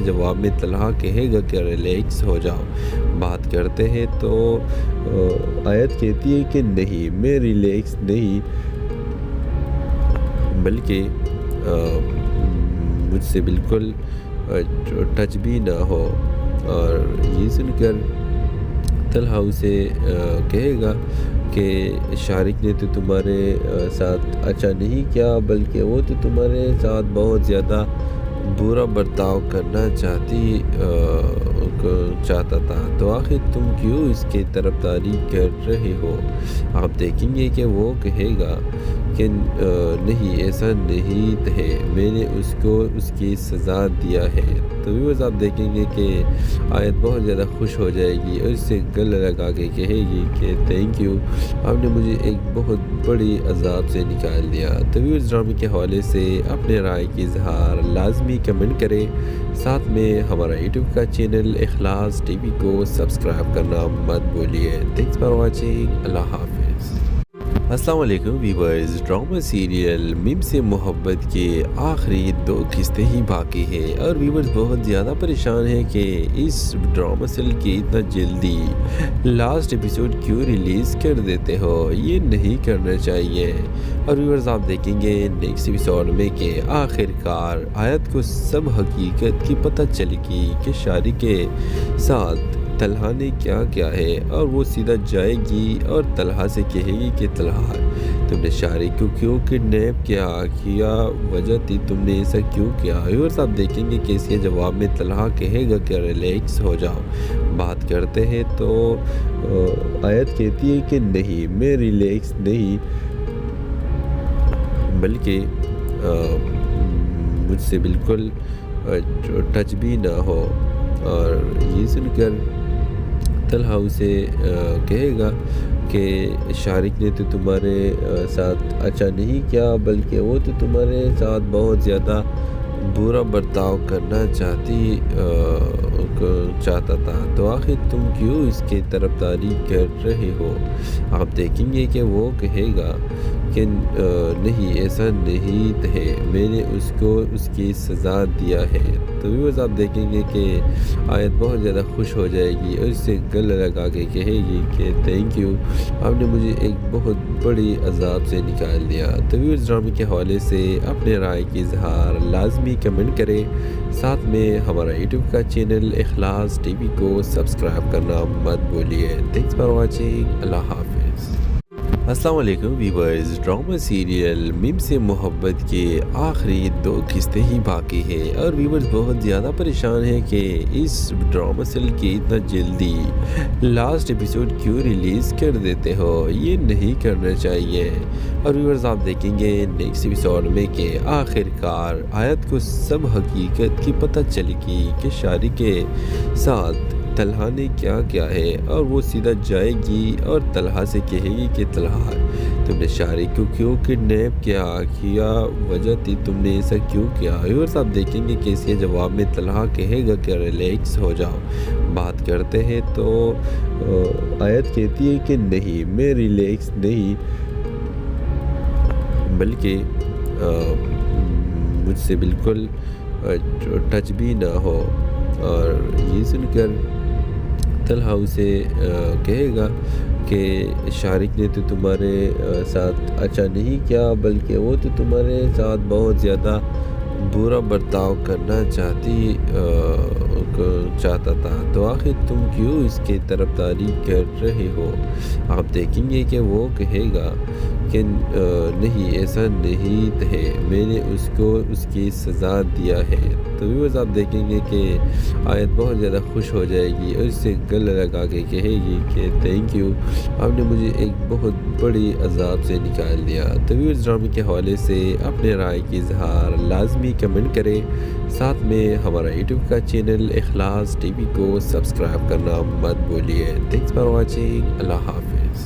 جواب میں طلحہ کہے گا کہ ریلیکس ہو جاؤ، بات کرتے ہیں تو آیت کہتی ہے کہ نہیں، میں ریلیکس نہیں، بلکہ مجھ سے بالکل ٹچ بھی نہ ہو۔ اور یہ سن کر طلحہ اسے کہے گا کہ شارق نے تو تمہارے ساتھ اچھا نہیں کیا، بلکہ وہ تو تمہارے ساتھ بہت زیادہ برا برتاؤ کرنا چاہتا تھا، تو آخر تم کیوں اس کی طرفداری کر رہے ہو؟ آپ دیکھیں گے کہ وہ کہے گا کہ نہیں، ایسا نہیں ہے، میں نے اس کو اس کی سزا دیا ہے۔ تو ویورز آپ دیکھیں گے کہ آیت بہت زیادہ خوش ہو جائے گی اور اس سے گلے لگا کے کہے گی کہ تھینک یو، آپ نے مجھے ایک بہت بڑی عذاب سے نکال دیا۔ تو ویورز ڈرامے کے حوالے سے اپنے رائے کی اظہار لازمی کمنٹ کریں، ساتھ میں ہمارا یوٹیوب کا چینل اخلاص ٹی وی کو سبسکرائب کرنا مت بھولیے۔ تھینکس فار واچنگ، اللہ حافظ۔ السلام علیکم ویورز، ڈرامہ سیریل میم سے محبت کے آخری 2 قسطیں ہی باقی ہیں اور ویورز بہت زیادہ پریشان ہیں کہ اس ڈرامہ سیریل کی اتنا جلدی لاسٹ ایپیسوڈ کیوں ریلیز کر دیتے ہو، یہ نہیں کرنا چاہیے۔ اور ویورز آپ دیکھیں گے نیکسٹ ایپیسوڈ میں کہ آخر کار آیت کو سب حقیقت کی پتہ چلے گی کہ شارق کے ساتھ طلحہ نے کیا کیا ہے، اور وہ سیدھا جائے گی اور طلحہ سے کہے گی کہ طلحہ، تم نے شارق کو کیوں کڈنیپ کیا وجہ تھی، تم نے ایسا کیوں کیا؟ ویورز آپ دیکھیں گے کہ اس کے جواب میں طلحہ کہے گا کہ ریلیکس ہو جاؤ، بات کرتے ہیں تو آیت کہتی ہے کہ نہیں، میں ریلیکس نہیں، بلکہ مجھ سے بالکل ٹچ بھی نہ ہو۔ اور یہ سن کر طلحہ اسے کہے گا کہ شارق نے تو تمہارے ساتھ اچھا نہیں کیا، بلکہ وہ تو تمہارے ساتھ بہت زیادہ برا برتاؤ کرنا چاہتا تھا، تو آخر تم کیوں اس کی طرفداری کر رہے ہو؟ آپ دیکھیں گے کہ وہ کہے گا کہ نہیں، ایسا نہیں ہے، میں نے اس کو اس کی سزا دیا ہے۔ تو ویورز آپ دیکھیں گے کہ آیت بہت زیادہ خوش ہو جائے گی اور اس سے گلے لگا کے کہے گی کہ تھینک یو، آپ نے مجھے ایک بہت بڑی عذاب سے نکال دیا۔ تو ویورز ڈرامے کے حوالے سے اپنے رائے کی اظہار لازمی کمنٹ کریں، ساتھ میں ہمارا یوٹیوب کا چینل اخلاص ٹی وی کو سبسکرائب کرنا مت بھولیے۔ تھینکس فار واچنگ، اللہ حافظ۔ السلام علیکم ویورز، ڈرامہ سیریل میم سے محبت کے آخری 2 قسطیں ہی باقی ہیں اور ویورز بہت زیادہ پریشان ہیں کہ اس ڈرامہ سیریل کی اتنا جلدی لاسٹ ایپیسوڈ کیوں ریلیز کر دیتے ہو، یہ نہیں کرنا چاہیے۔ اور ویورز آپ دیکھیں گے نیکسٹ ایپیسوڈ میں کہ آخر کار آیت کو سب حقیقت کی پتہ چلے گی کہ شارق کے ساتھ طلحہ نے کیا کیا ہے، اور وہ سیدھا جائے گی اور طلحہ سے کہے گی کہ طلحہ، تم نے شارق کو کیوں کڈنیپ کیا وجہ تھی، تم نے ایسا کیوں کیا؟ ویورز آپ دیکھیں گے کہ اس کے جواب میں طلحہ کہے گا کہ ریلیکس ہو جاؤ، بات کرتے ہیں تو آیت کہتی ہے کہ نہیں، میں ریلیکس نہیں، بلکہ مجھ سے بالکل ٹچ بھی نہ ہو۔ اور یہ سن کر طلحہ اسے کہے گا کہ شارق نے تو تمہارے ساتھ اچھا نہیں کیا، بلکہ وہ تو تمہارے ساتھ بہت زیادہ برا برتاؤ کرنا چاہتا تھا، تو آخر تم کیوں اس کی طرفداری کر رہے ہو؟ آپ دیکھیں گے کہ وہ کہے گا کہ نہیں، ایسا نہیں ہے، میں نے اس کو اس کی سزا دیا ہے۔ تو ویورز آپ دیکھیں گے کہ آیت بہت زیادہ خوش ہو جائے گی اور اس سے گلے لگا کے کہے گی کہ تھینک یو، آپ نے مجھے ایک بہت بڑی عذاب سے نکال دیا۔ تو ویورز ڈرامے کے حوالے سے اپنے رائے کی اظہار لازمی کمنٹ کریں، ساتھ میں ہمارا یوٹیوب کا چینل اخلاص ٹی وی کو سبسکرائب کرنا مت بھولیے۔ تھینکس فار واچنگ، اللہ حافظ۔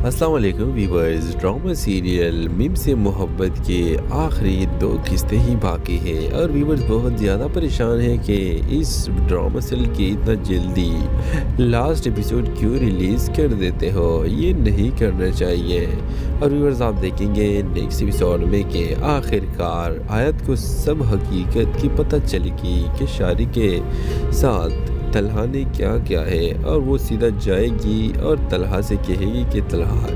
السلام علیکم ویورز، ڈرامہ سیریل میم سے محبت کے آخری 2 قسطیں ہی باقی ہیں اور ویورز بہت زیادہ پریشان ہیں کہ اس ڈرامہ سیریل کی اتنا جلدی لاسٹ ایپیسوڈ کیوں ریلیز کر دیتے ہو، یہ نہیں کرنا چاہیے۔ اور ویورز آپ دیکھیں گے نیکسٹ ایپیسوڈ میں کہ آخر کار آیت کو سب حقیقت کی پتہ چلے گی کہ شاری کے ساتھ طلحہ نے کیا کیا ہے، اور وہ سیدھا جائے گی اور طلحہ سے کہے گی کہ طلحہ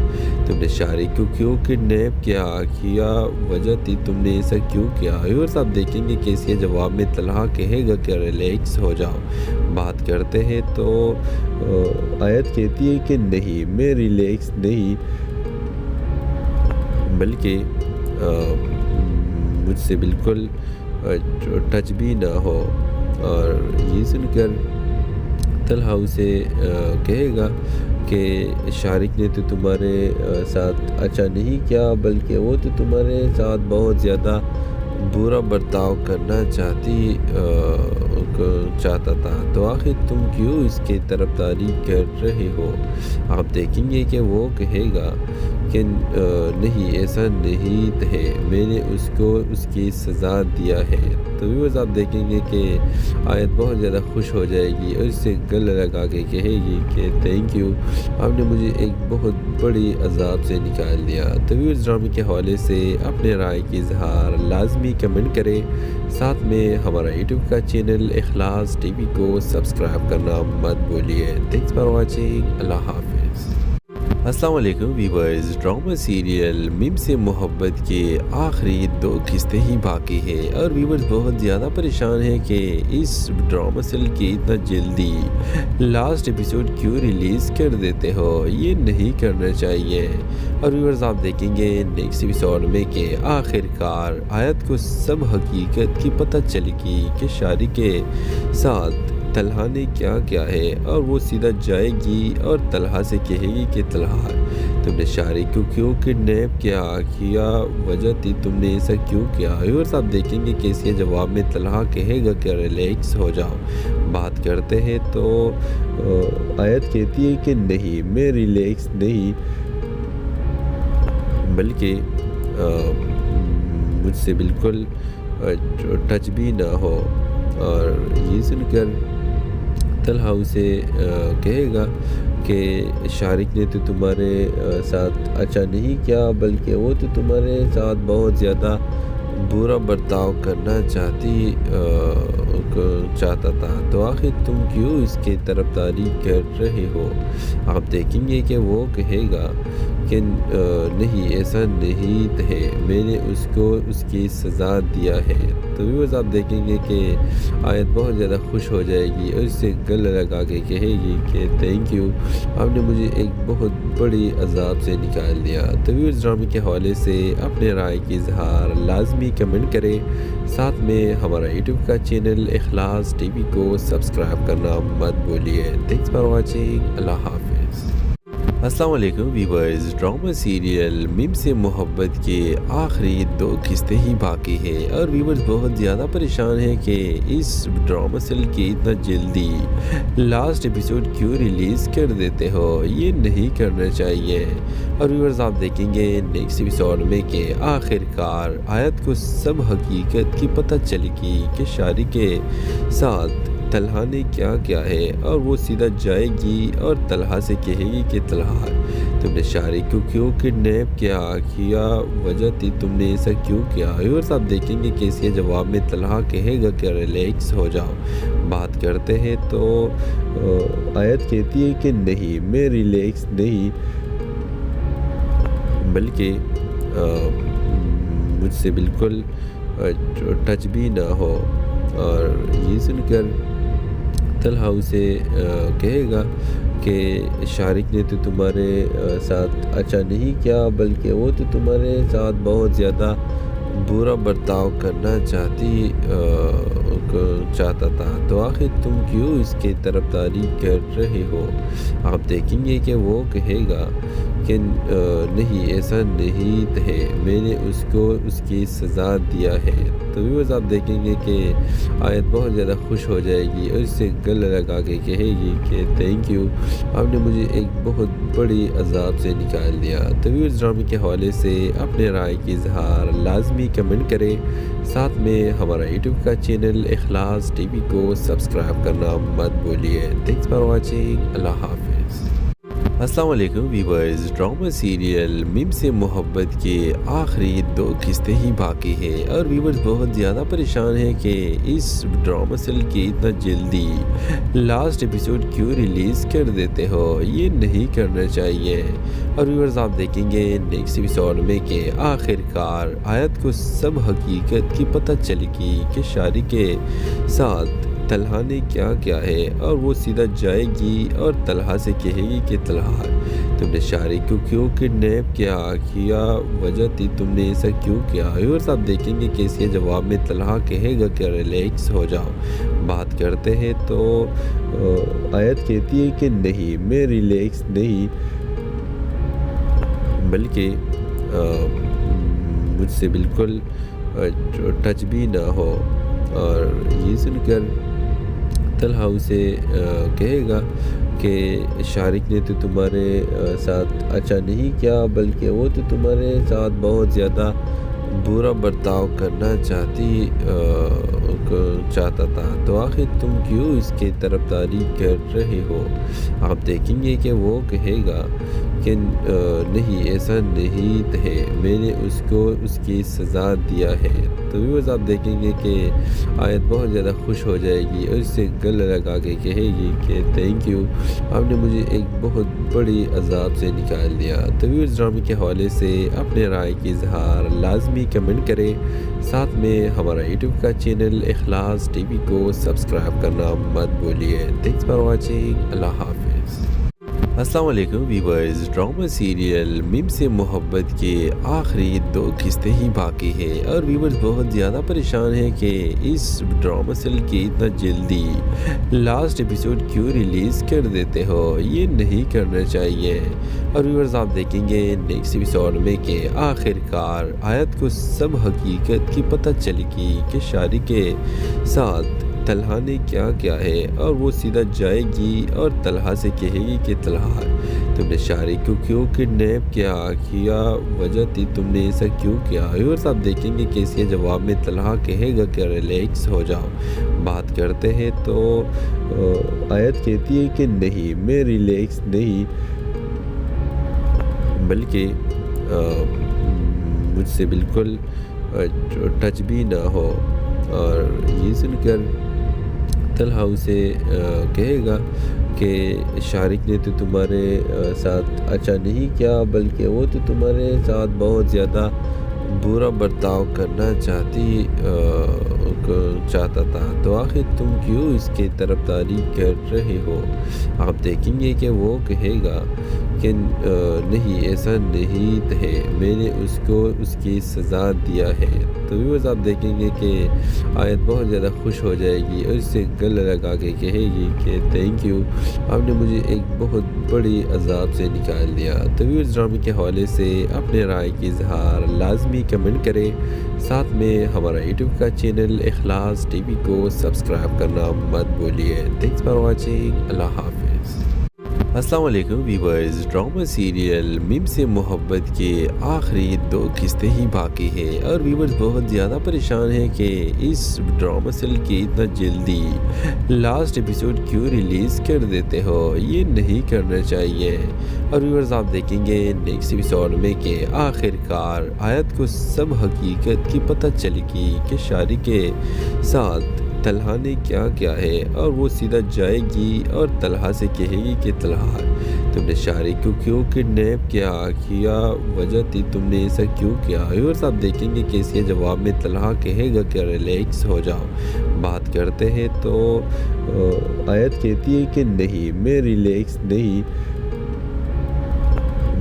تم نے شاری کو کیوں کڈنیپ کیا وجہ تھی تم نے ایسا کیوں کیا۔ ویورز آپ دیکھیں گے کہ اس کے جواب میں طلحہ کہے گا کہ ریلیکس ہو جاؤ، بات کرتے ہیں تو آیت کہتی ہے کہ نہیں میں ریلیکس نہیں، بلکہ مجھ سے بالکل ٹچ بھی نہ ہو۔ اور یہ سن کر طلحہ اسے کہے گا کہ شارق نے تو تمہارے ساتھ اچھا نہیں کیا، بلکہ وہ تو تمہارے ساتھ بہت زیادہ برا برتاؤ کرنا چاہتا تھا، تو آخر تم کیوں اس کی طرفداری کر رہے ہو۔ آپ دیکھیں گے کہ وہ کہے گا کہ نہیں ایسا نہیں ہے، میں نے اس کو اس کی سزا دیا ہے۔ تو ویورز آپ دیکھیں گے کہ آیت بہت زیادہ خوش ہو جائے گی اور اس سے گلے لگا کے کہے گی کہ تھینک یو، آپ نے مجھے ایک بہت بڑی عذاب سے نکال دیا۔ تو ویورز ڈرامے کے حوالے سے اپنے رائے کی اظہار لازمی کمنٹ کریں، ساتھ میں ہمارا یوٹیوب کا چینل اخلاص ٹی وی کو سبسکرائب کرنا مت بھولیے۔ تھینکس فار واچنگ، اللہ حافظ۔ السلام علیکم ویورز، ڈرامہ سیریل میم سے محبت کے آخری 2 قسطیں ہی باقی ہیں اور ویورز بہت زیادہ پریشان ہیں کہ اس ڈرامہ سیریل کی اتنا جلدی لاسٹ ایپیسوڈ کیوں ریلیز کر دیتے ہو، یہ نہیں کرنا چاہیے۔ اور ویورز آپ دیکھیں گے نیکسٹ ایپیسوڈ میں کہ آخر کار آیت کو سب حقیقت کی پتہ چلے گی کہ شاری کے ساتھ طلحہ نے کیا کیا ہے، اور وہ سیدھا جائے گی اور طلحہ سے کہے گی کہ طلحہ تم نے شاری کو کیوں کڈنیپ کیا وجہ تھی تم نے ایسا کیوں کیا۔ ویورز آپ دیکھیں گے کہ اس کے جواب میں طلحہ کہے گا کہ ریلیکس ہو جاؤ، بات کرتے ہیں تو آیت کہتی ہے کہ نہیں میں ریلیکس نہیں، بلکہ مجھ سے بالکل ٹچ بھی نہ ہو۔ اور یہ سن کر طلحہ اسے کہے گا کہ شارق نے تو تمہارے ساتھ اچھا نہیں کیا، بلکہ وہ تو تمہارے ساتھ بہت زیادہ برا برتاؤ کرنا چاہتا تھا، تو آخر تم کیوں اس کی طرفداری کر رہے ہو۔ آپ دیکھیں گے کہ وہ کہے گا کہ نہیں ایسا نہیں ہے، میں نے اس کو اس کی سزا دیا ہے۔ تو ویورز آپ دیکھیں گے کہ آیت بہت زیادہ خوش ہو جائے گی اور اس سے گلے لگا کے کہے گی کہ تھینک یو، آپ نے مجھے ایک بہت بڑی عذاب سے نکال دیا۔ تو ویورز ڈرامے کے حوالے سے اپنے رائے کی اظہار لازمی کمنٹ کریں، ساتھ میں ہمارا یوٹیوب کا چینل اخلاص ٹی وی کو سبسکرائب کرنا مت بھولیے۔ تھینکس فار واچنگ، اللہ حافظ۔ السلام علیکم ویورز، ڈرامہ سیریل میم سے محبت کے آخری 2 قسطیں ہی باقی ہیں اور ویورز بہت زیادہ پریشان ہیں کہ اس ڈرامہ سیریل کی اتنا جلدی لاسٹ ایپیسوڈ کیوں ریلیز کر دیتے ہو، یہ نہیں کرنا چاہیے۔ اور ویورز آپ دیکھیں گے نیکسٹ ایپیسوڈ میں کہ آخر کار آیت کو سب حقیقت کی پتہ چلے گی کہ شاری کے ساتھ طلحہ نے کیا کیا ہے، اور وہ سیدھا جائے گی اور طلحہ سے کہے گی کہ طلحہ تم نے شاری کو کیوں کڈنیپ کیا وجہ تھی تم نے ایسا کیوں کیا۔ ویورز آپ دیکھیں گے کہ اس کے جواب میں طلحہ کہے گا کہ ریلیکس ہو جاؤ، بات کرتے ہیں تو آیت کہتی ہے کہ نہیں میں ریلیکس نہیں، بلکہ مجھ سے بالکل ٹچ بھی نہ ہو۔ اور یہ سن کر طلحہ اسے کہے گا کہ شارق نے تو تمہارے ساتھ اچھا نہیں کیا، بلکہ وہ تو تمہارے ساتھ بہت زیادہ برا برتاؤ کرنا چاہتا تھا، تو آخر تم کیوں اس کی طرفداری کر رہے ہو۔ آپ دیکھیں گے کہ وہ کہے گا کہ نہیں ایسا نہیں ہے، میں نے اس کو اس کی سزا دیا ہے۔ تو ویورز آپ دیکھیں گے کہ آیت بہت زیادہ خوش ہو جائے گی اور اس سے گلے لگا کے کہے گی کہ تھینک یو، آپ نے مجھے ایک بہت بڑی عذاب سے نکال دیا۔ تو ویورز ڈرامے کے حوالے سے اپنے رائے کی اظہار لازمی کمنٹ کریں، ساتھ میں ہمارا یوٹیوب کا چینل اخلاص ٹی وی کو سبسکرائب کرنا مت بھولیے۔ تھینکس فار واچنگ، اللہ حافظ۔ السلام علیکم ویورز، ڈرامہ سیریل میم سے محبت کے آخری 2 قسطیں ہی باقی ہیں اور ویورز بہت زیادہ پریشان ہیں کہ اس ڈرامہ سیریل کی اتنا جلدی لاسٹ ایپیسوڈ کیوں ریلیز کر دیتے ہو، یہ نہیں کرنا چاہیے۔ اور ویورز آپ دیکھیں گے نیکسٹ ایپیسوڈ میں کہ آخر کار آیت کو سب حقیقت کی پتہ چلے گی کہ شاری کے ساتھ طلحہ نے کیا کیا ہے، اور وہ سیدھا جائے گی اور طلحہ سے کہے گی کہ طلحہ تم نے شاری کو کیوں کڈنیپ کیا وجہ تھی تم نے ایسا کیوں کیا۔ ویورز آپ دیکھیں گے کہ اس کے جواب میں طلحہ کہے گا کہ ریلیکس ہو جاؤ، بات کرتے ہیں۔ تو آیت کہتی ہے کہ نہیں، میں ریلیکس نہیں، بلکہ مجھ سے بالکل ٹچ بھی نہ ہو۔ اور یہ سن کر طلحہ اسے کہے گا کہ شارق نے تو تمہارے ساتھ اچھا نہیں کیا، بلکہ وہ تو تمہارے ساتھ بہت زیادہ برا برتاؤ کرنا چاہتا تھا، تو آخر تم کیوں اس کی طرفداری کر رہے ہو۔ آپ دیکھیں گے کہ وہ کہے گا کہ نہیں ایسا نہیں ہے، میں نے اس کو اس کی سزا دیا ہے۔ تو ویورز آپ دیکھیں گے کہ آیت بہت زیادہ خوش ہو جائے گی اور اس سے گلے لگا کے کہے گی کہ تھینک یو، آپ نے مجھے ایک بہت بڑی عذاب سے نکال دیا۔ تو ویورز ڈرامے کے حوالے سے اپنے رائے کی اظہار لازمی کمنٹ کریں، ساتھ میں ہمارا یوٹیوب کا چینل اخلاص ٹی وی کو سبسکرائب کرنا مت بھولیے۔ تھینکس فار واچنگ، اللہ حافظ۔ السلام علیکم ویورز، ڈرامہ سیریل میم سے محبت کے آخری 2 قسطیں ہی باقی ہیں اور ویورز بہت زیادہ پریشان ہیں کہ اس ڈرامہ سیریل کی اتنا جلدی لاسٹ ایپیسوڈ کیوں ریلیز کر دیتے ہو، یہ نہیں کرنا چاہیے۔ اور ویورز آپ دیکھیں گے نیکسٹ ایپیسوڈ میں کہ آخر کار آیت کو سب حقیقت کی پتہ چلے گی کہ شاری کے ساتھ طلحہ نے کیا کیا ہے، اور وہ سیدھا جائے گی اور طلحہ سے کہے گی کہ طلحہ تم نے شاری کو کیوں کڈنیپ کیا وجہ تھی تم نے ایسا کیوں کیا۔ ویورز آپ دیکھیں گے کہ اس کے جواب میں طلحہ کہے گا کہ ریلیکس ہو جاؤ، بات کرتے ہیں۔ تو آیت کہتی ہے کہ نہیں، میں ریلیکس نہیں، بلکہ مجھ سے بالکل ٹچ بھی نہ ہو۔ اور یہ سن کر طلحہ اسے کہے گا کہ شارق نے تو تمہارے ساتھ اچھا نہیں کیا، بلکہ وہ تو تمہارے ساتھ بہت زیادہ برا برتاؤ کرنا چاہتا تھا، تو آخر تم کیوں اس کی طرفداری کر رہے ہو۔ آپ دیکھیں گے کہ وہ کہے گا کہ نہیں ایسا نہیں ہے، میں نے اس کو اس کی سزا دیا ہے۔ تو ویورز آپ دیکھیں گے کہ آیت بہت زیادہ خوش ہو جائے گی اور اس سے گلے لگا کے کہے گی کہ تھینک یو، آپ نے مجھے ایک بہت بڑی عذاب سے نکال دیا۔ تو ویورز ڈرامے کے حوالے سے اپنے رائے کی اظہار لازمی کمنٹ کریں، ساتھ میں ہمارا یوٹیوب کا چینل اخلاص ٹی وی کو سبسکرائب کرنا مت بھولیے۔ تھینکس فار واچنگ، اللہ حافظ۔ السلام علیکم ویورز، ڈرامہ سیریل میم سے محبت کے آخری 2 قسطیں ہی باقی ہیں اور ویورز بہت زیادہ پریشان ہیں کہ اس ڈرامہ سیریل کی اتنا جلدی لاسٹ ایپیسوڈ کیوں ریلیز کر دیتے ہو، یہ نہیں کرنا چاہیے۔ اور ویورز آپ دیکھیں گے نیکسٹ ایپیسوڈ میں کہ آخر کار آیت کو سب حقیقت کی پتہ چلے گی کہ شاری کے ساتھ طلحہ نے کیا کیا ہے، اور وہ سیدھا جائے گی اور طلحہ سے کہے گی کہ طلحہ تم نے شاری کو کیوں کڈنیپ کیا وجہ تھی تم نے ایسا کیوں کیا۔ ویورز آپ دیکھیں گے کہ اس کے جواب میں طلحہ کہے گا کہ ریلیکس ہو جاؤ، بات کرتے ہیں۔ تو آیت کہتی ہے کہ نہیں، میں ریلیکس نہیں،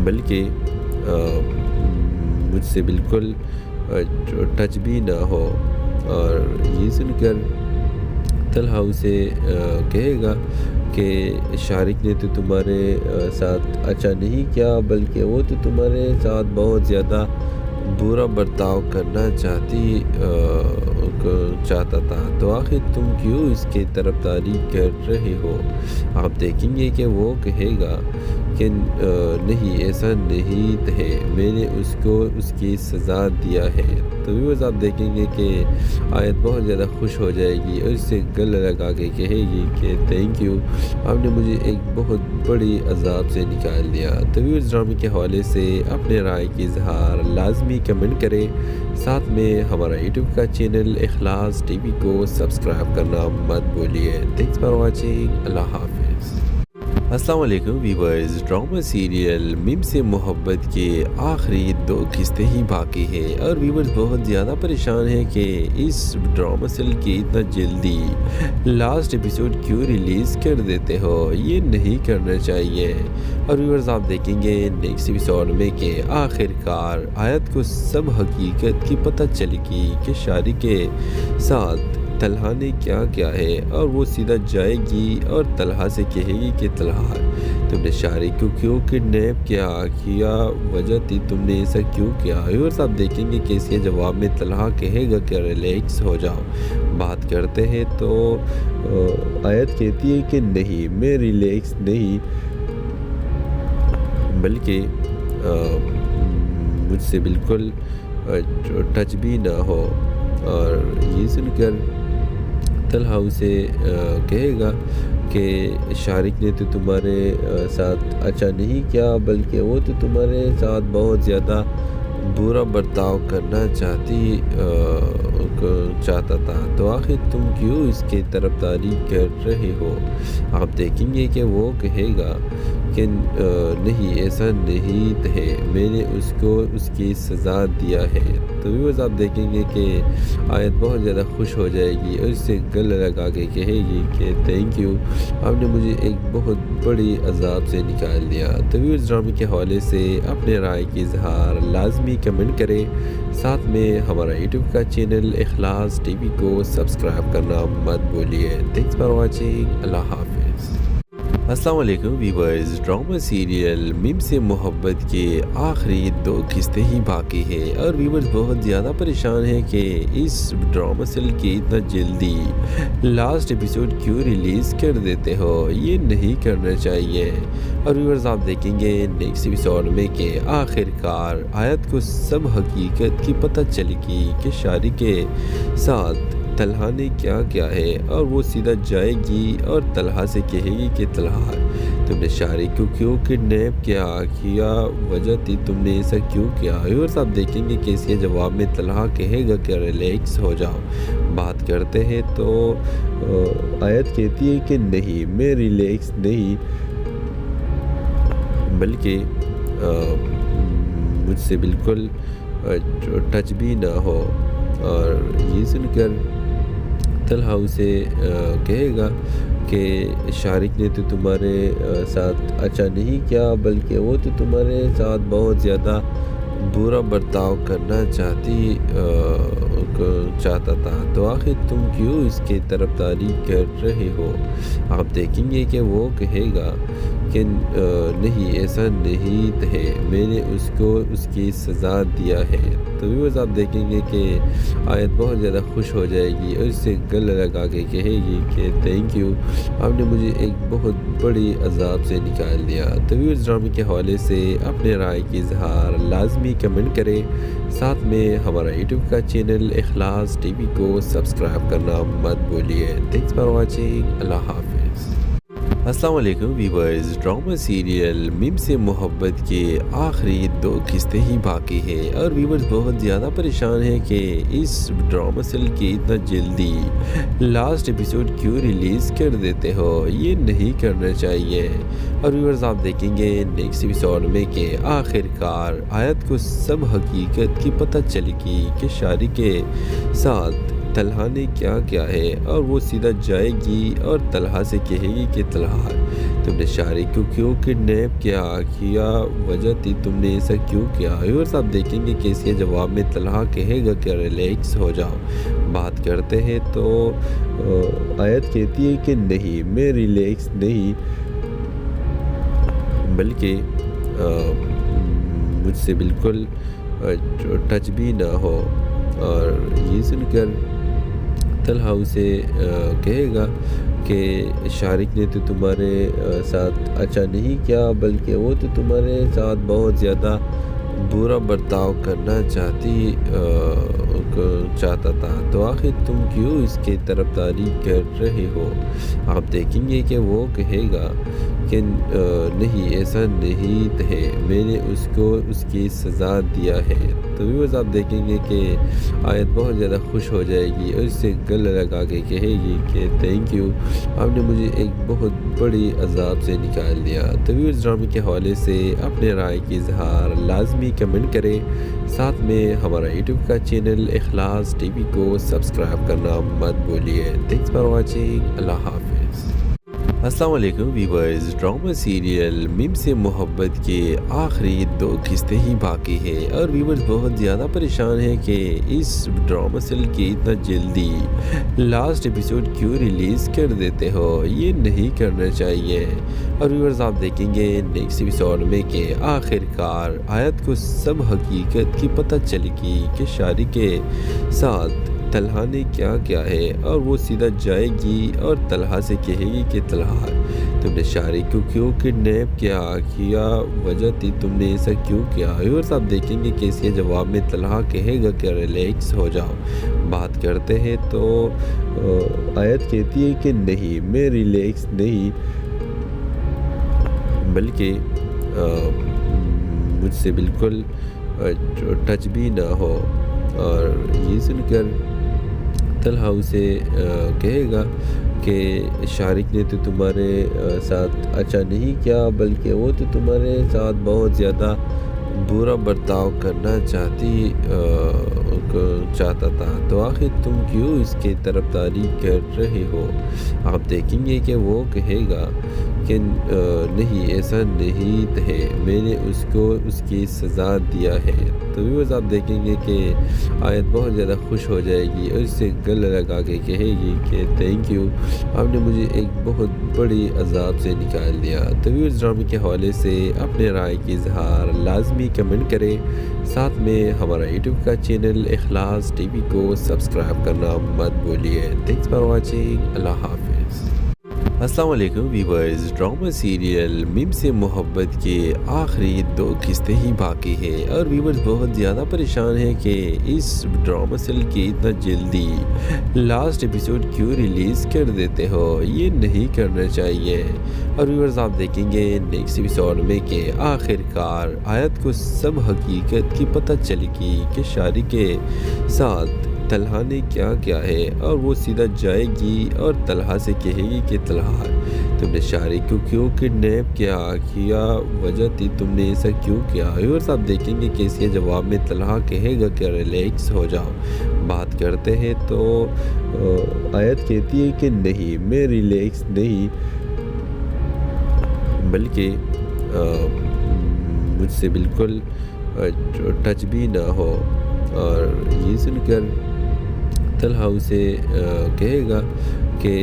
بلکہ مجھ سے بالکل ٹچ بھی نہ ہو۔ اور یہ سن کر طلحہ اسے کہے گا کہ شارق نے تو تمہارے ساتھ اچھا نہیں کیا، بلکہ وہ تو تمہارے ساتھ بہت زیادہ برا برتاؤ کرنا چاہتا تھا، تو آخر تم کیوں اس کی طرفداری کر رہے ہو؟ آپ دیکھیں گے کہ وہ کہے گا کہ نہیں، ایسا نہیں ہے، میں نے اس کو اس کی سزا دیا ہے۔ تو ویورز آپ دیکھیں گے کہ آیت بہت زیادہ خوش ہو جائے گی اور اس سے گلہ لگا کے کہے گی کہ تھینک یو، آپ نے مجھے ایک بہت بڑی عذاب سے نکال دیا۔ تو ویورز ڈرامے کے حوالے سے اپنے رائے کی اظہار لازمی کمنٹ کریں، ساتھ میں ہمارا یوٹیوب کا چینل اخلاص ٹی وی کو سبسکرائب کرنا مت بھولیے۔ تھینکس فار واچنگ، اللہ حافظ۔ السلام علیکم ویورز، ڈرامہ سیریل میم سے محبت کے آخری 2 قسطیں ہی باقی ہیں اور ویورز بہت زیادہ پریشان ہیں کہ اس ڈرامہ سیریل کی اتنا جلدی لاسٹ ایپیسوڈ کیوں ریلیز کر دیتے ہو، یہ نہیں کرنا چاہیے۔ اور ویورز آپ دیکھیں گے نیکسٹ ایپیسوڈ میں کہ آخر کار آیت کو سب حقیقت کی پتہ چلے گی کہ شارق کے ساتھ طلحہ نے کیا کیا ہے، اور وہ سیدھا جائے گی اور طلحہ سے کہے گی کہ طلحہ، تم نے شارق کو کیوں کڈنیپ کیا وجہ تھی، تم نے ایسا کیوں کیا؟ ویورز آپ دیکھیں گے کہ اس کے جواب میں طلحہ کہے گا کہ ریلیکس ہو جاؤ، بات کرتے ہیں۔ تو آیت کہتی ہے کہ نہیں، میں ریلیکس نہیں، بلکہ مجھ سے بالکل ٹچ بھی نہ ہو۔ اور یہ سن کر طلحہ اسے کہے گا کہ شارق نے تو تمہارے ساتھ اچھا نہیں کیا، بلکہ وہ تو تمہارے ساتھ بہت زیادہ برا برتاؤ کرنا چاہتا تھا، تو آخر تم کیوں اس کی طرفداری کر رہے ہو؟ آپ دیکھیں گے کہ وہ کہے گا کہ نہیں، ایسا نہیں ہے، میں نے اس کو اس کی سزا دیا ہے۔ تو ویورز آپ دیکھیں گے کہ آیت بہت زیادہ خوش ہو جائے گی اور اس سے گلہ لگا کے کہے گی کہ تھینک یو، آپ نے مجھے ایک بہت بڑی عذاب سے نکال دیا۔ تو ویورز ڈرامے کے حوالے سے اپنے رائے کی اظہار لازمی کمنٹ کریں، ساتھ میں ہمارا یوٹیوب کا چینل اخلاص ٹی وی کو سبسکرائب کرنا مت بھولیے۔ تھینکس فار واچنگ، اللہ حافظ۔ السلام علیکم ویورز، ڈرامہ سیریل میم سے محبت کے آخری 2 قسطیں ہی باقی ہیں اور ویورز بہت زیادہ پریشان ہیں کہ اس ڈرامہ سیریل کی اتنا جلدی لاسٹ ایپیسوڈ کیوں ریلیز کر دیتے ہو، یہ نہیں کرنا چاہیے۔ اور ویورز آپ دیکھیں گے نیکسٹ ایپیسوڈ میں کہ آخر کار آیت کو سب حقیقت کی پتہ چلے گی کہ شارق کے ساتھ طلحہ نے کیا کیا ہے، اور وہ سیدھا جائے گی اور طلحہ سے کہے گی کہ طلحہ، تم نے شارق کو کیوں کڈنیپ کیا وجہ تھی، تم نے ایسا کیوں کیا؟ ویورز آپ دیکھیں گے کہ اس کے جواب میں طلحہ کہے گا کہ ریلیکس ہو جاؤ، بات کرتے ہیں۔ تو آیت کہتی ہے کہ نہیں، میں ریلیکس نہیں، بلکہ مجھ سے بالکل ٹچ بھی نہ ہو۔ اور یہ سن کر طلحہ اسے کہے گا کہ شارق نے تو تمہارے ساتھ اچھا نہیں کیا، بلکہ وہ تو تمہارے ساتھ بہت زیادہ برا برتاؤ کرنا چاہتا تھا، تو آخر تم کیوں اس کی طرفداری کر رہے ہو؟ آپ دیکھیں گے کہ وہ کہے گا کہ نہیں، ایسا نہیں ہے، میں نے اس کو اس کی سزا دیا ہے۔ تو ویورز آپ دیکھیں گے کہ آیت بہت زیادہ خوش ہو جائے گی اور اس سے گلہ لگا کے کہے گی کہ تھینک یو، آپ نے مجھے ایک بہت بڑی عذاب سے نکال دیا۔ تو ویورز ڈرامے کے حوالے سے اپنے رائے کی اظہار لازمی کمنٹ کریں، ساتھ میں ہمارا یوٹیوب کا چینل اخلاص ٹی وی کو سبسکرائب کرنا مت بھولیے۔ تھینکس فار واچنگ، اللہ حافظ۔ السلام علیکم ویورز، ڈرامہ سیریل میم سے محبت کے آخری 2 قسطیں ہی باقی ہیں اور ویورز بہت زیادہ پریشان ہیں کہ اس ڈرامہ سیریل کی اتنا جلدی لاسٹ ایپیسوڈ کیوں ریلیز کر دیتے ہو، یہ نہیں کرنا چاہیے۔ اور ویورز آپ دیکھیں گے نیکسٹ ایپیسوڈ میں کہ آخر کار آیت کو سب حقیقت کی پتہ چلے گی کہ شارق کے ساتھ طلحہ نے کیا کیا ہے، اور وہ سیدھا جائے گی اور طلحہ سے کہے گی کہ طلحہ تم نے شارق کو کیوں کڈنیپ کیا وجہ تھی تم نے ایسا کیوں کیا۔ ویورز آپ دیکھیں گے کہ اس کے جواب میں طلحہ کہے گا کہ ریلیکس ہو جاؤ، بات کرتے ہیں تو آیت کہتی ہے کہ نہیں میں ریلیکس نہیں، بلکہ مجھ سے بالکل ٹچ بھی نہ ہو۔ اور یہ سن کر طلحہ اسے کہے گا کہ شارق نے تو تمہارے ساتھ اچھا نہیں کیا، بلکہ وہ تو تمہارے ساتھ بہت زیادہ برا برتاؤ کرنا چاہتا تھا، تو آخر تم کیوں اس کی طرفداری کر رہے ہو۔ آپ دیکھیں گے کہ وہ کہے گا کہ نہیں ایسا نہیں ہے، میں نے اس کو اس کی سزا دیا ہے۔ تو ویورز آپ دیکھیں گے کہ آیت بہت زیادہ خوش ہو جائے گی اور اس سے گلے لگا کے کہے گی کہ تھینک یو، آپ نے مجھے ایک بہت بڑی عذاب سے نکال دیا۔ تو ویورز ڈرامے کے حوالے سے اپنے رائے کی اظہار لازمی کمنٹ کریں، ساتھ میں ہمارا یوٹیوب کا چینل اخلاص ٹی وی کو سبسکرائب کرنا مت بھولیے۔ تھینکس فار واچنگ، اللہ حافظ۔ السلام علیکم ویورز، ڈرامہ سیریل میم سے محبت کے آخری 2 قسطیں ہی باقی ہیں، اور ویورز بہت زیادہ پریشان ہیں کہ اس ڈرامہ سیریل کی اتنا جلدی لاسٹ ایپیسوڈ کیوں ریلیز کر دیتے ہو، یہ نہیں کرنا چاہیے۔ اور ویورز آپ دیکھیں گے نیکسٹ ایپیسوڈ میں کہ آخر کار آیت کو سب حقیقت کی پتہ چلے گی کہ شارق کے ساتھ طلحہ نے کیا کیا ہے، اور وہ سیدھا جائے گی اور طلحہ سے کہے گی کہ طلحہ تم نے شارق کو کیوں کڈنیپ کیا وجہ تھی تم نے ایسا کیوں کیا۔ ویورز آپ دیکھیں گے کہ اس کے جواب میں طلحہ کہے گا کہ ریلیکس ہو جاؤ، بات کرتے ہیں تو آیت کہتی ہے کہ نہیں میں ریلیکس نہیں، بلکہ مجھ سے بالکل ٹچ بھی نہ ہو۔ اور یہ سن کر طلحہ اسے کہے گا کہ شارق نے تو تمہارے ساتھ اچھا نہیں کیا، بلکہ وہ تو تمہارے ساتھ بہت زیادہ برا برتاؤ کرنا چاہتا تھا، تو آخر تم کیوں اس کی طرفداری کر رہے ہو۔ آپ دیکھیں گے کہ وہ کہے گا کہ نہیں ایسا نہیں ہے، میں نے اس کو اس کی سزا دیا ہے۔ تو ویورز آپ دیکھیں گے کہ آیت بہت زیادہ خوش ہو جائے گی اور اس سے گلے لگا کے کہے گی کہ تھینک یو، آپ نے مجھے ایک بہت بڑی عذاب سے نکال دیا۔ تو ویورز ڈرامے کے حوالے سے اپنے رائے کی اظہار لازمی کمنٹ کریں، ساتھ میں ہمارا یوٹیوب کا چینل اخلاص ٹی وی کو سبسکرائب کرنا مت بھولیے۔ تھینکس فار واچنگ، اللہ حافظ۔ السلام علیکم ویورز، ڈرامہ سیریل میم سے محبت کے آخری 2 قسطیں ہی باقی ہیں، اور ویورز بہت زیادہ پریشان ہیں کہ اس ڈرامہ سیریل کی اتنا جلدی لاسٹ ایپیسوڈ کیوں ریلیز کر دیتے ہو، یہ نہیں کرنا چاہیے۔ اور ویورز آپ دیکھیں گے نیکسٹ ایپیسوڈ میں کہ آخر کار آیت کو سب حقیقت کی پتہ چلے گی کہ شارق کے ساتھ طلحہ نے کیا کیا ہے، اور وہ سیدھا جائے گی اور طلحہ سے کہے گی کہ طلحہ تم نے شارق کو کیوں کڈنیپ کیا وجہ تھی تم نے ایسا کیوں کیا۔ ویورز آپ دیکھیں گے کہ اس کے جواب میں طلحہ کہے گا کہ ریلیکس ہو جاؤ، بات کرتے ہیں تو آیت کہتی ہے کہ نہیں میں ریلیکس نہیں، بلکہ مجھ سے بالکل ٹچ بھی نہ ہو۔ اور یہ سن کر طلحہ اسے کہے گا کہ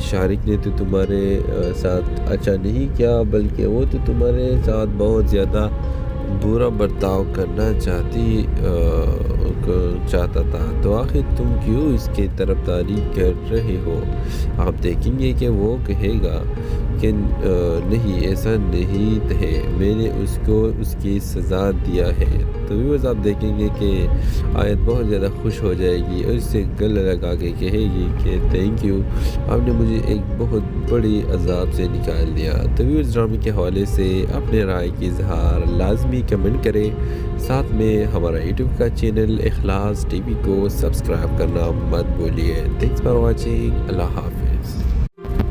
شارق نے تو تمہارے ساتھ اچھا نہیں کیا، بلکہ وہ تو تمہارے ساتھ بہت زیادہ برا برتاؤ کرنا چاہتا تھا، تو آخر تم کیوں اس کی طرفداری کر رہے ہو۔ آپ دیکھیں گے کہ وہ کہے گا کہ نہیں ایسا نہیں ہے، میں نے اس کو اس کی سزا دیا ہے۔ تو ویورز آپ دیکھیں گے کہ آیت بہت زیادہ خوش ہو جائے گی اور اس سے گلے لگا کے کہے گی کہ تھینک یو، آپ نے مجھے ایک بہت بڑی عذاب سے نکال دیا۔ تو ویورز ڈرامے کے حوالے سے اپنے رائے کی اظہار لازمی کمنٹ کریں، ساتھ میں ہمارا یوٹیوب کا چینل اخلاص ٹی وی کو سبسکرائب کرنا مت بھولیے۔ تھینکس فار واچنگ، اللہ حافظ۔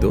2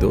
2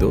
2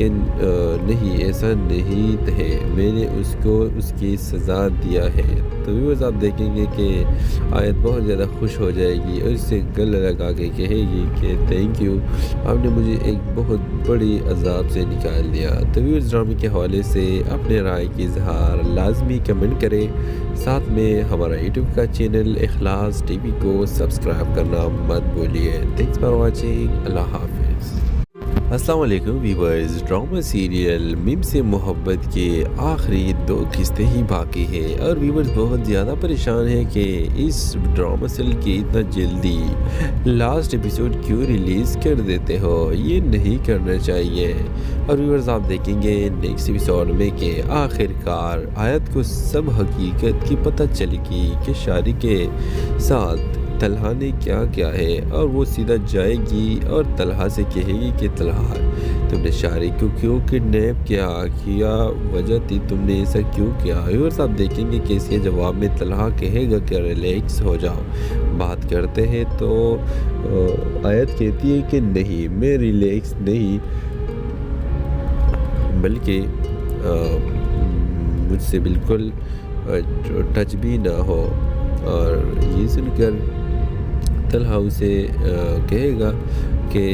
کہ نہیں ایسا نہیں ہے، میں نے اس کو اس کی سزا دیا ہے۔ تو ویورز آپ دیکھیں گے کہ آیت بہت زیادہ خوش ہو جائے گی اور اس سے گلہ لگا کے کہے گی کہ تھینک یو، آپ نے مجھے ایک بہت بڑی عذاب سے نکال دیا۔ تو ویورز ڈرامے کے حوالے سے اپنے رائے کی اظہار لازمی کمنٹ کریں، ساتھ میں ہمارا یوٹیوب کا چینل اخلاص ٹی وی کو سبسکرائب کرنا مت بھولیے۔ تھینکس فار واچنگ، اللہ حافظ۔ السلام علیکم ویورز، ڈرامہ سیریل میم سے محبت کے آخری 2 قسطیں ہی باقی ہیں اور ویورز بہت زیادہ پریشان ہیں کہ اس ڈرامہ سیریل کی اتنا جلدی لاسٹ ایپیسوڈ کیوں ریلیز کر دیتے ہو، یہ نہیں کرنا چاہیے۔ اور ویورز آپ دیکھیں گے نیکسٹ ایپیسوڈ میں کہ آخر کار آیت کو سب حقیقت کی پتہ چلے گی کہ شاری کے ساتھ طلحہ نے کیا کیا ہے، اور وہ سیدھا جائے گی اور طلحہ سے کہے گی کہ طلحہ تم نے شاری کو کیوں کڈنیپ کیا وجہ تھی، تم نے ایسا کیوں کیا۔ ویورز آپ دیکھیں گے کہ اس کے جواب میں طلحہ کہے گا کہ ریلیکس ہو جاؤ، بات کرتے ہیں۔ تو آیت کہتی ہے کہ نہیں، میں ریلیکس نہیں، بلکہ مجھ سے بالکل ٹچ بھی نہ ہو۔ اور یہ سن کر طلحہ اسے کہے گا کہ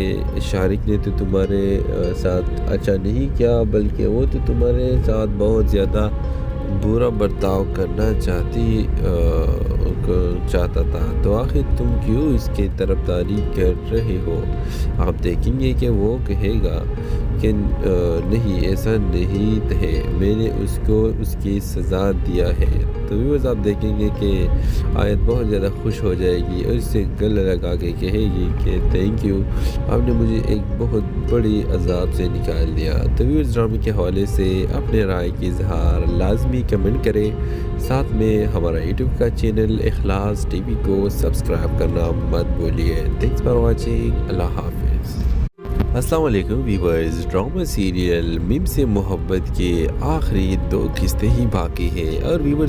شارق نے تو تمہارے ساتھ اچھا نہیں کیا، بلکہ وہ تو تمہارے ساتھ بہت زیادہ برا برتاؤ کرنا چاہتا تھا، تو آخر تم کیوں اس کی طرفداری کر رہے ہو۔ آپ دیکھیں گے کہ وہ کہے گا کہ نہیں ایسا نہیں ہے، میں نے اس کو اس کی سزا دیا ہے۔ تو ویورز آپ دیکھیں گے کہ آیت بہت زیادہ خوش ہو جائے گی اور اس سے گلہ لگا کے کہے گی کہ تھینک یو، آپ نے مجھے ایک بہت بڑی عذاب سے نکال دیا۔ تو ویورز ڈرامے کے حوالے سے اپنے رائے کی اظہار لازمی کمنٹ کریں، ساتھ میں ہمارا یوٹیوب کا چینل اخلاص ٹی وی کو سبسکرائب کرنا مت بھولیے۔ تھینکس فار واچنگ، اللہ حافظ۔ السلام علیکم ویورز، ڈرامہ سیریل میم سے محبت کے آخری 2 قسطیں ہی باقی ہیں اور ویورز